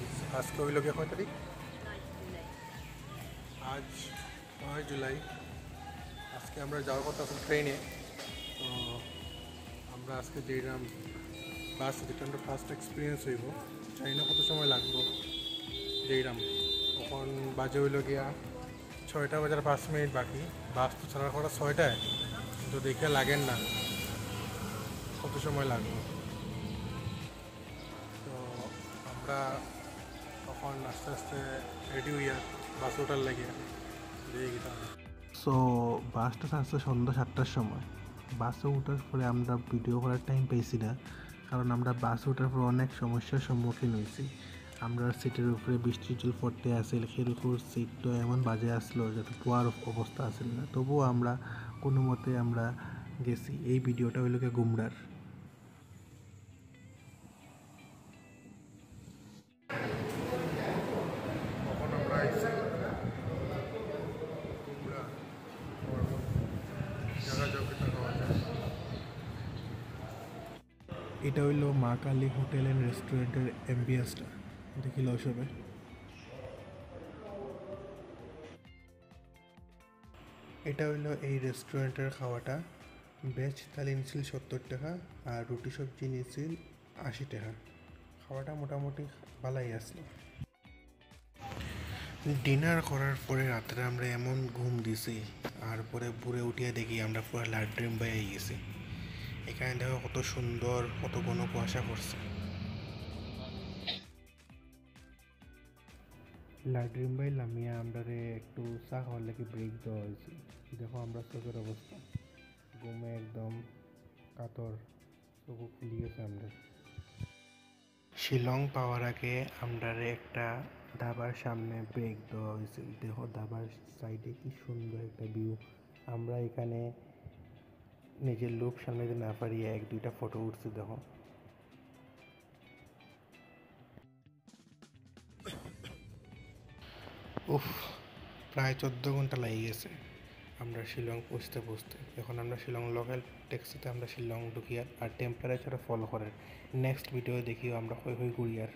Guys আজকে হইল গিয়ে কয় তারিখ? আজ 9 জুলাই। আজকে আমরা যাওয়ার কথা আছে ট্রেনে। তো আমরা আজকে যেরাম বাস রিটার্নটা ফার্স্ট এক্সপিরিয়েন্স হইব, জানি না কত সময় লাগবো। যেরাম তখন বাজে হইল গিয়া 6টা বাজার 5 মিনিট বাকি। বাস তো ছাড়ার কথা 6টায়, কিন্তু দেখে লাগেন না কত সময় লাগবে। তো আমরা তখন আস্তে আস্তে রেডি হইয়া বাস ওঠার লাগে দিয়ে গেলাম। সো বাসটা আসছে সন্ধ্যা 7টার সময়। বাসে ওঠার পরে আমরা ভিডিও করার টাইম পেয়েছি না, কারণ আমরা বাসে ওঠার পর অনেক সমস্যার সম্মুখীন হয়েছি। আমরা সিটের উপরে বৃষ্টি জল পড়তে আসিল, খেলকুর সিটটা এমন বাজে আসলো যাতে পোয়ার অবস্থা আসিল না। তবুও আমরা কোনো মতে আমরা গেছি। এই ভিডিওটা হইল গিয়ে গুমরার। তখন আমরা আইছি গুমরা, এটা হইল মা কালী হোটেল অ্যান্ড রেস্টুরেন্টের অ্যাম্বিয়েন্সটা দেখিল সবে। এটা হইল এই রেস্টুরেন্টের খাওয়াটা। ভেজ থালি নিছিল 70 টাকা আর রুটি সবজি নিছিল 80 টাকা। খাওয়াটা মোটামুটি ভালাই আসলো। ডিনার করার পরে রাত্রে আমরা এমন ঘুম দিছি, আর পরে ভোরে উঠিয়ে দেখি আমরা পুরো লাড্রিম বাইয়ে গেছি। এখানে দেখো কত সুন্দর, কত ঘন কুয়াশা পড়ছে। লাড্রিম বাই লামিয়া আমরা একটু চা খাওয়ার লাগে ব্রেক দেওয়া হয়েছে। দেখো আমরা চোখের অবস্থা, ঘুমে একদম কাতর, চোখ খুলে গেছে আমরা। শিলং পাওয়ার আগে আমরা একটা ধাবার সামনে ব্রেক দেওয়া হয়েছিল। দেখো ধাবার সাইডে কি সুন্দর একটা ভিউ। আমরা এখানে নিজের লোক সামনে না পারিয়ে 1-2টা ফটো উঠছি। দেখো উফ, প্রায় 14 ঘন্টা লেগে গেছে আমরা শিলং পৌঁছতে। এখন আমরা শিলং লোকাল ট্যাক্সিতে আমরা শিলং ঢুকি আর টেম্পারেচার ফলো করার নেক্সট ভিডিও দেখিও আমরা হই ঘুরি আর